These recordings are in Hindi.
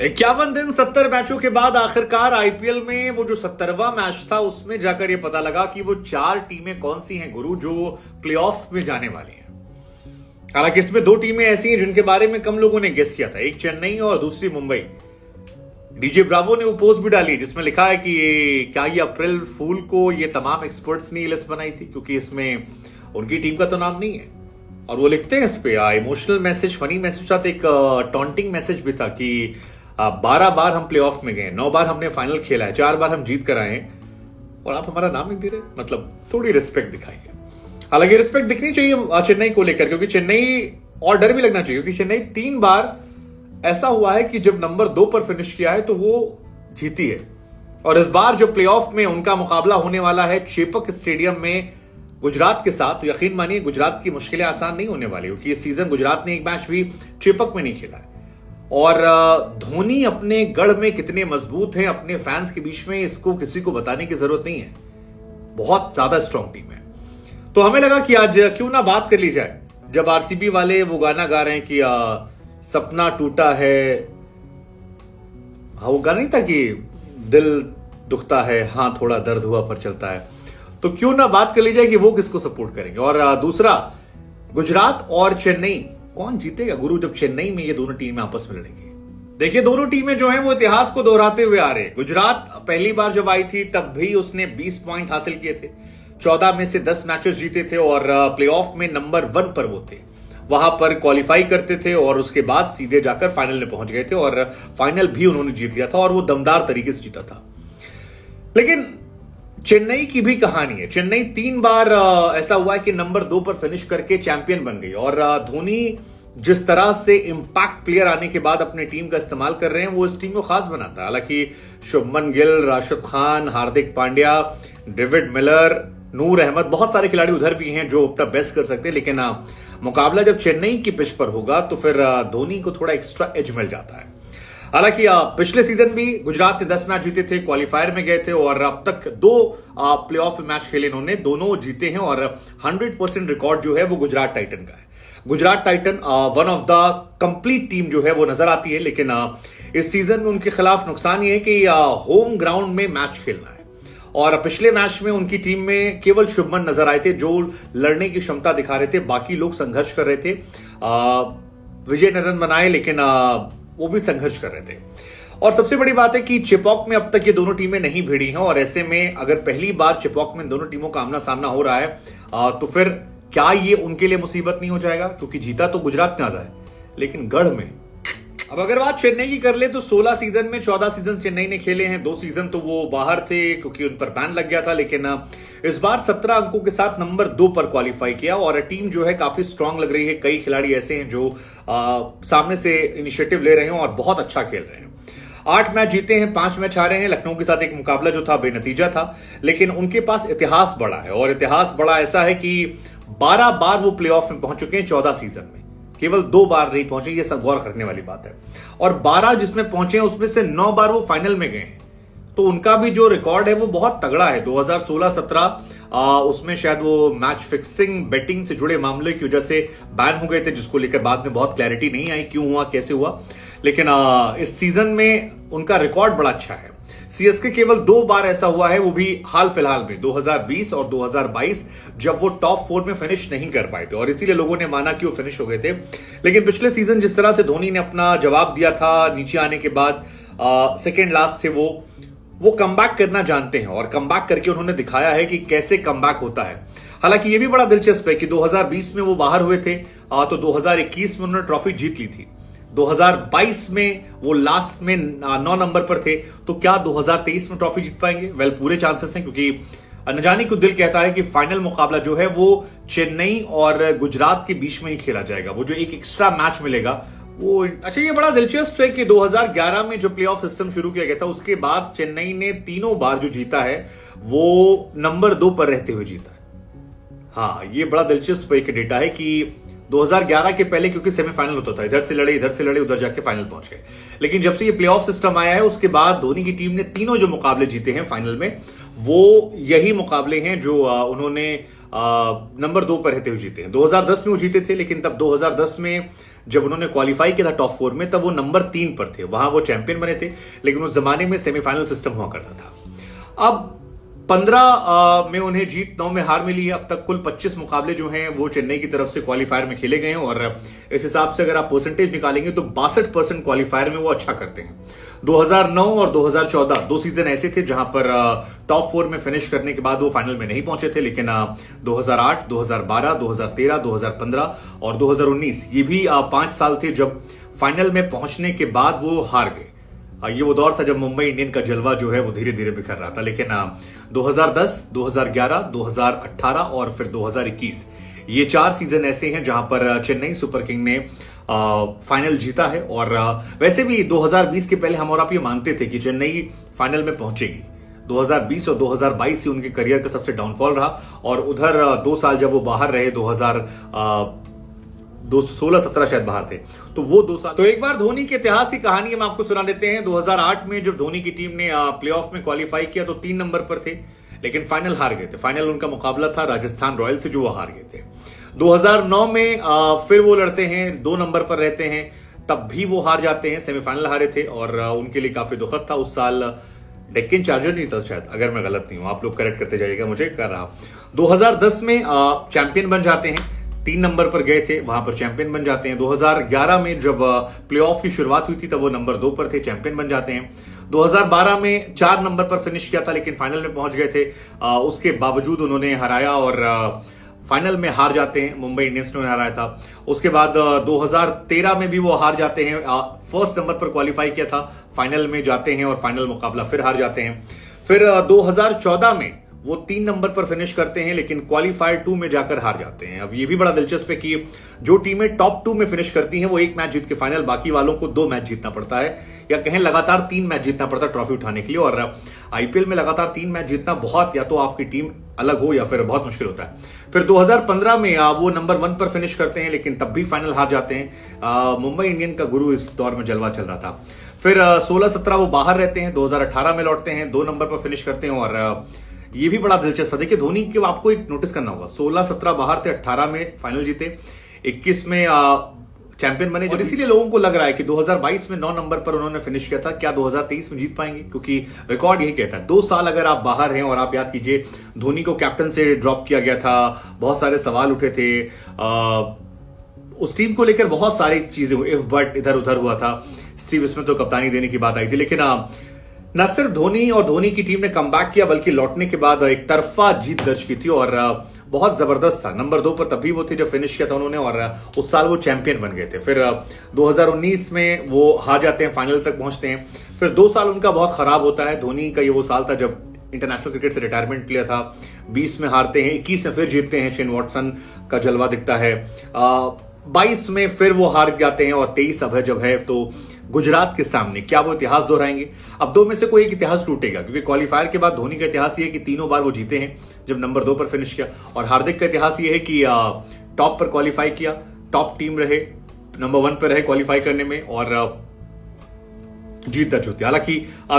51 दिन 70 मैचों के बाद आखिरकार आईपीएल में वो जो 70वां मैच था उसमें जाकर ये पता लगा कि वो 4 टीमें कौन सी हैं गुरु जो प्लेऑफ में जाने वाली हैं। हालांकि इसमें 2 टीमें ऐसी हैं जिनके बारे में कम लोगों ने गेस किया था, एक चेन्नई और दूसरी मुंबई। डीजे ब्रावो ने वो पोस्ट भी डाली जिसमें लिखा है कि ये अप्रैल फूल को ये तमाम एक्सपर्ट्स ने ये लिस्ट बनाई थी, क्योंकि इसमें उनकी टीम का तो नाम नहीं है। और वो लिखते हैं इस पे इमोशनल मैसेज, फनी मैसेज साथ एक टॉन्टिंग मैसेज भी था कि 12 बार हम प्लेऑफ में गए, 9 बार हमने फाइनल खेला है, 4 बार हम जीत कर आए और आप हमारा नाम नहीं दे रहे। मतलब थोड़ी रिस्पेक्ट दिखाइए। हालांकि रिस्पेक्ट दिखनी चाहिए चेन्नई को लेकर, क्योंकि चेन्नई और डर भी लगना चाहिए, क्योंकि चेन्नई 3 बार ऐसा हुआ है कि जब नंबर 2 पर फिनिश किया है तो वो जीती है। और इस बार जो प्लेऑफ में उनका मुकाबला होने वाला है चेपक स्टेडियम में गुजरात के साथ, तो यकीन मानिए गुजरात की मुश्किलें आसान नहीं होने वाली, क्योंकि इस सीजन गुजरात ने एक मैच भी चेपक में नहीं खेला है। और धोनी अपने गढ़ में कितने मजबूत हैं अपने फैंस के बीच में, इसको किसी को बताने की जरूरत नहीं है। बहुत ज्यादा स्ट्रॉन्ग टीम है। तो हमें लगा कि आज क्यों ना बात कर ली जाए, जब आरसीबी वाले वो गाना गा रहे हैं कि सपना टूटा है, हाँ वो गाना नहीं था कि दिल दुखता है, हाँ थोड़ा दर्द हुआ पर चलता है। तो क्यों ना बात कर ली जाए कि वो किसको सपोर्ट करेंगे। और दूसरा, गुजरात और चेन्नई कौन जीतेगा गुरु जब चेन्नई में ये दोनों टीमें आपस में लड़ेंगी। देखिए दोनों टीमें जो हैं वो इतिहास को दोहराते हुए आ रहे हैं। गुजरात पहली बार जब आई थी तब भी उसने 20 पॉइंट हासिल किए थे, 14 में से 10 मैचेस जीते थे और प्लेऑफ में नंबर 1 पर वो थे, वहां पर क्वालिफाई करते थे और उसके बाद सीधे जाकर फाइनल में पहुंच गए थे और फाइनल भी उन्होंने जीत लिया था और वो दमदार तरीके से जीता था। लेकिन चेन्नई की भी कहानी है। चेन्नई 3 बार ऐसा हुआ है कि नंबर 2 पर फिनिश करके चैंपियन बन गई और धोनी जिस तरह से इंपैक्ट प्लेयर आने के बाद अपनी टीम का इस्तेमाल कर रहे हैं वो इस टीम को खास बनाता है। हालांकि शुभमन गिल, राशिद खान, हार्दिक पांड्या, डेविड मिलर, नूर अहमद, बहुत सारे खिलाड़ी उधर भी हैं जो अपना बेस्ट कर सकते हैं, लेकिन मुकाबला जब चेन्नई की पिच पर होगा तो फिर धोनी को थोड़ा एक्स्ट्रा एज मिल जाता है। हालांकि पिछले सीजन भी गुजरात ने 10 मैच जीते थे, क्वालिफायर में गए थे और अब तक 2 प्लेऑफ मैच खेले इन्होंने, दोनों जीते हैं और 100% रिकॉर्ड जो है वो गुजरात टाइटन का है। Gujarat Titan one of the complete team जो है वो नजर आती है, लेकिन इस सीजन में उनके खिलाफ नुकसान ये है कि होम ग्राउंड में मैच खेलना है। और पिछले मैच में उनकी टीम में केवल शुभमन नजर आए थे जो लड़ने की क्षमता दिखा रहे थे, बाकी लोग संघर्ष कर रहे थे। विजय नरन बनाए लेकिन वो भी संघर्ष कर रहे थे। और सबसे बड़ी बात है कि चेपॉक में अब तक ये दोनों टीमें नहीं भिड़ी हैं और ऐसे में अगर पहली बार चेपॉक में दोनों टीमों का आमना सामना हो रहा है तो फिर क्या ये उनके लिए मुसीबत नहीं हो जाएगा, क्योंकि जीता तो गुजरात ने आधा है लेकिन गढ़ में। अब अगर बात चेन्नई की कर ले तो 16 सीजन में 14 सीजन चेन्नई ने खेले हैं, 2 सीजन तो वो बाहर थे क्योंकि उन पर बैन लग गया था, लेकिन इस बार 17 अंकों के साथ नंबर 2 पर क्वालिफाई किया और टीम जो है काफी स्ट्रांग लग रही है। कई खिलाड़ी ऐसे हैं जो सामने से इनिशिएटिव ले रहे हैं और बहुत अच्छा खेल रहे हैं। 8 मैच जीते हैं, 5 मैच हारे हैं। लखनऊ के साथ एक मुकाबला जो था बेनतीजा था, लेकिन उनके पास इतिहास बड़ा है और इतिहास बड़ा ऐसा है कि 12 बार वो प्लेऑफ में पहुंच चुके हैं 14 सीजन में, केवल 2 बार नहीं पहुंचे, ये सब गौर करने वाली बात है। और 12 जिसमें पहुंचे हैं उसमें से 9 बार वो फाइनल में गए हैं, तो उनका भी जो रिकॉर्ड है वो बहुत तगड़ा है। 2016-17 उसमें शायद वो मैच फिक्सिंग, बेटिंग से जुड़े मामले की वजह से बैन हो गए थे, जिसको लेकर बाद में बहुत क्लैरिटी नहीं आई क्यों हुआ, कैसे हुआ। लेकिन इस सीजन में उनका रिकॉर्ड बड़ा अच्छा है। सीएसके केवल 2 बार ऐसा हुआ है, वो भी हाल फिलहाल में 2020 और 2022, जब वो टॉप 4 में फिनिश नहीं कर पाए थे और इसीलिए लोगों ने माना कि वो फिनिश हो गए थे। लेकिन पिछले सीजन जिस तरह से धोनी ने अपना जवाब दिया था नीचे आने के बाद, सेकेंड लास्ट थे वो कमबैक करना जानते हैं और कमबैक करके उन्होंने दिखाया है कि कैसे कमबैक होता है। हालांकि ये भी बड़ा दिलचस्प है कि 2020 में वो बाहर हुए थे तो 2021 में उन्होंने ट्रॉफी जीत ली थी। 2022 में वो लास्ट में 9 नंबर पर थे, तो क्या 2023 में ट्रॉफी जीत पाएंगे? वेल, पूरे चांसेस हैं, क्योंकि न जाने को दिल कहता है कि फाइनल मुकाबला जो है वो चेन्नई और गुजरात के बीच में ही खेला जाएगा। वो जो एक एक्स्ट्रा मैच मिलेगा वो अच्छा, ये बड़ा दिलचस्प है कि 2011 में जो प्लेऑफ सिस्टम शुरू किया गया था उसके बाद चेन्नई ने 3 बार जो जीता है वो नंबर 2 पर रहते हुए जीता है। हाँ, ये बड़ा दिलचस्प एक डेटा है कि 2011 के पहले क्योंकि सेमीफाइनल होता था, इधर से लड़े उधर जाके फाइनल पहुंच गए। लेकिन जब से ये प्लेऑफ सिस्टम आया है उसके बाद धोनी की टीम ने 3 जो मुकाबले जीते हैं फाइनल में, वो यही मुकाबले हैं जो उन्होंने नंबर 2 पर रहते हुए जीते हैं। 2010 में वो जीते थे, लेकिन तब 2010 में जब उन्होंने क्वालिफाई किया था टॉप 4 में, तब वो नंबर 3 पर थे, वहां वो चैंपियन बने थे, लेकिन उस जमाने में सेमीफाइनल सिस्टम हुआ करता था। अब 15 में उन्हें जीत, 9 में हार मिली है। अब तक कुल 25 मुकाबले जो हैं वो चेन्नई की तरफ से क्वालिफायर में खेले गए हैं, और इस हिसाब से अगर आप परसेंटेज निकालेंगे तो 62% क्वालिफायर में वो अच्छा करते हैं। 2009 और 2014 दो सीजन ऐसे थे जहां पर टॉप 4 में फिनिश करने के बाद वो फाइनल में नहीं पहुंचे थे, लेकिन 2008, 2012, 2013, 2015 और 2019 ये भी 5 साल थे जब फाइनल में पहुंचने के बाद वो हार गए। ये वो दौर था जब मुंबई इंडियन का जलवा जो है वो धीरे धीरे बिखर रहा था, लेकिन 2010, 2011, 2018 और फिर 2021 ये 4 सीजन ऐसे हैं जहां पर चेन्नई सुपर किंग ने फाइनल जीता है। और वैसे भी 2020 के पहले हम और आप ये मानते थे कि चेन्नई फाइनल में पहुंचेगी। 2020 और 2022 ही उनके करियर का सबसे डाउनफॉल रहा, और उधर 2 साल जब वो बाहर रहे, 2016-17 शायद बाहर थे, तो वो 2 साल। तो एक बार धोनी के इतिहास की कहानी हम आपको सुना देते हैं। 2008 में जब धोनी की टीम ने प्लेऑफ में क्वालिफाई किया तो 3 नंबर पर थे, लेकिन फाइनल हार गए थे। फाइनल उनका मुकाबला था राजस्थान रॉयल से, जो वो हार गए थे। 2009 में फिर वो लड़ते हैं, 2 नंबर पर रहते हैं, तब भी वो हार जाते हैं, सेमीफाइनल हारे थे, और उनके लिए काफी दुखद था। उस साल डेक्कन चार्जर नहीं था शायद, अगर मैं गलत नहीं हूं, आप लोग करेक्ट करते जाइएगा मुझे, कर रहा। 2010 में चैंपियन बन जाते हैं, 3 नंबर पर गए थे, वहां पर चैंपियन बन जाते हैं। 2011 में जब प्लेऑफ की शुरुआत हुई थी तब वो नंबर 2 पर थे, चैंपियन बन जाते हैं। 2012 में 4 नंबर पर फिनिश किया था, लेकिन फाइनल में पहुंच गए थे। उसके बावजूद उन्होंने हराया और फाइनल में हार जाते हैं, मुंबई इंडियंस ने हराया था। उसके बाद 2013 में भी वो हार जाते हैं, फर्स्ट नंबर पर क्वालिफाई किया था, फाइनल में जाते हैं और फाइनल मुकाबला फिर हार जाते हैं। फिर 2014 में वो 3 नंबर पर फिनिश करते हैं, लेकिन क्वालिफायर 2 में जाकर हार जाते हैं। अब ये भी बड़ा दिलचस्प है कि जो टीमें टॉप 2 में फिनिश करती हैं वो 1 मैच जीत के फाइनल, बाकी वालों को 2 मैच जीतना पड़ता है, या कहें लगातार 3 मैच जीतना पड़ता है ट्रॉफी उठाने के लिए। और आईपीएल में लगातार 3 मैच जीतना बहुत, या तो आपकी टीम अलग हो या फिर बहुत मुश्किल होता है। फिर 2015 में वो नंबर 1 पर फिनिश करते हैं, लेकिन तब भी फाइनल हार जाते हैं। मुंबई इंडियन का गुरु इस दौर में जलवा चल रहा था। फिर 16-17 वो बाहर रहते हैं, 2018 में लौटते हैं, 2 नंबर पर फिनिश करते हैं। और ये भी बड़ा दिलचस्प है, देखिए धोनी के आपको एक नोटिस करना होगा, 16-17 बाहर थे, 18 में फाइनल जीते, 21 में चैंपियन बने, और इसीलिए लोगों को लग रहा है कि 2022 में 9 नंबर पर उन्होंने फिनिश किया था, क्या 2023 में जीत पाएंगे? क्योंकि रिकॉर्ड यही कहता है 2 साल अगर आप बाहर हैं, और आप याद कीजिए धोनी को कैप्टन से ड्रॉप किया गया था, बहुत सारे सवाल उठे थे, उस टीम को लेकर बहुत सारी चीजें हुई, इफ बट इधर उधर हुआ था, स्टीव स्मिथ को कप्तानी देने की बात आई थी, लेकिन न सिर्फ धोनी और धोनी की टीम ने कमबैक किया, बल्कि लौटने के बाद एक तरफा जीत दर्ज की थी, और बहुत जबरदस्त था। नंबर 2 पर तभी वो थे जब फिनिश किया था उन्होंने, और उस साल वो चैंपियन बन गए थे। फिर 2019 में वो हार जाते हैं, फाइनल तक पहुंचते हैं। फिर 2 साल उनका बहुत खराब होता है। धोनी का ये वो साल था जब इंटरनेशनल क्रिकेट से रिटायरमेंट लिया था। 20 में हारते हैं, 21 में फिर जीतते हैं, शेन वॉटसन का जलवा दिखता है। 22 में फिर वो हार जाते हैं, और 23 अब है जब है तो गुजरात के सामने, क्या वो इतिहास दोहराएंगे? अब 2 में से कोई एक इतिहास टूटेगा, क्योंकि क्वालिफायर के बाद धोनी का इतिहास ये है कि 3 बार वो जीते हैं जब नंबर 2 पर फिनिश किया, और हार्दिक का इतिहास ये है कि टॉप पर क्वालिफाई किया, टॉप टीम रहे, नंबर 1 पर रहे क्वालिफाई करने में, और जीत दर्ज होती है। हालांकि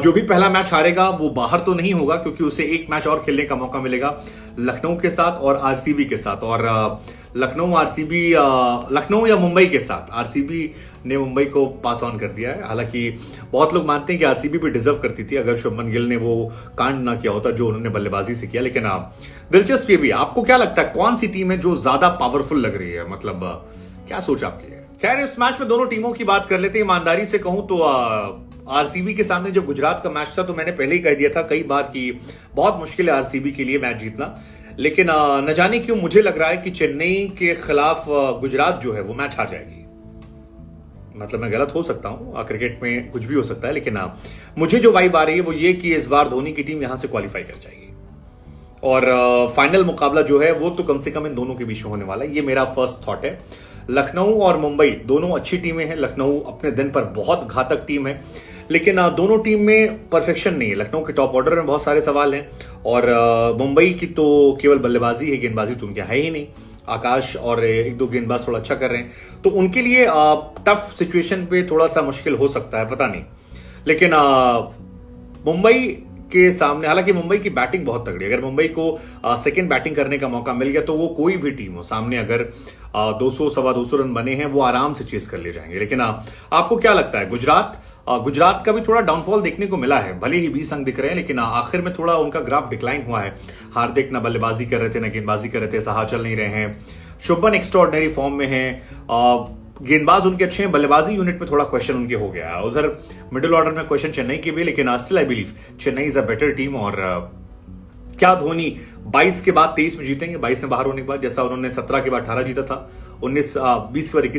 जो भी पहला मैच हारेगा वो बाहर तो नहीं होगा, क्योंकि उसे 1 मैच और खेलने का मौका मिलेगा लखनऊ के साथ और आरसीबी के साथ, और लखनऊ या मुंबई के साथ। आरसीबी ने मुंबई को पास ऑन कर दिया है। हालांकि बहुत लोग मानते हैं कि आरसीबी भी डिजर्व करती थी अगर शुभमन गिल ने वो कांड ना किया होता जो उन्होंने बल्लेबाजी से किया। लेकिन दिलचस्प ये भी, आपको क्या लगता है कौन सी टीम है जो ज्यादा पावरफुल लग रही है? मतलब क्या सोच आपकी है? खैर, इस मैच में दोनों टीमों की बात कर लेते हैं। ईमानदारी से कहूं तो आरसीबी के सामने जब गुजरात का मैच था तो मैंने पहले ही कह दिया था कई बार कि बहुत मुश्किल है आरसीबी के लिए मैच जीतना, लेकिन न जाने क्यों मुझे लग रहा है कि चेन्नई के खिलाफ गुजरात जो है वो मैच हार जाएगी। मतलब मैं गलत हो सकता हूं, क्रिकेट में कुछ भी हो सकता है, लेकिन मुझे जो वाइब आ रही है वो ये कि इस बार धोनी की टीम यहां से क्वालिफाई कर जाएगी, और फाइनल मुकाबला जो है वो तो कम से कम इन दोनों के बीच में होने वाला है। ये मेरा फर्स्ट थॉट है। लखनऊ और मुंबई दोनों अच्छी टीमें हैं। लखनऊ अपने दिन पर बहुत घातक टीम है, लेकिन दोनों टीम में परफेक्शन नहीं है। लखनऊ के टॉप ऑर्डर में बहुत सारे सवाल हैं, और मुंबई की तो केवल बल्लेबाजी है, गेंदबाजी तो उनकी है ही नहीं। आकाश और 1-2 गेंदबाज थोड़ा अच्छा कर रहे हैं, तो उनके लिए टफ सिचुएशन पे थोड़ा सा मुश्किल हो सकता है, पता नहीं। लेकिन मुंबई के सामने, हालांकि मुंबई की बैटिंग बहुत तगड़ी है, अगर मुंबई को सेकंड बैटिंग करने का मौका मिल गया तो वो कोई भी टीम हो सामने, अगर 200 सवा 200 रन बने हैं वो आराम से चेस कर ले जाएंगे। लेकिन आपको क्या लगता है, गुजरात का भी थोड़ा डाउनफॉल देखने को मिला है, भले ही 20 अंक दिख रहे हैं लेकिन आखिर में थोड़ा उनका ग्राफ डिक्लाइन हुआ है। हार्दिक ना बल्लेबाजी कर रहे थे ना गेंदबाजी कर रहे थे, साहा चल नहीं रहे हैं, शुभमन एक्स्ट्रॉर्डिनरी फॉर्म में है, गेंदबाज उनके अच्छे हैं, बल्लेबाजी यूनिट में थोड़ा क्वेश्चन उनके हो गया है। उधर मिडिल ऑर्डर में क्वेश्चन चेन्नई के भी, लेकिन still I believe Chennai is a better team. और क्या धोनी 22 के बाद 23 में जीतेंगे, 22 में बाहर होने के बाद, जैसा उन्होंने 17 के बाद 18 जीता था, 20 के बाद 21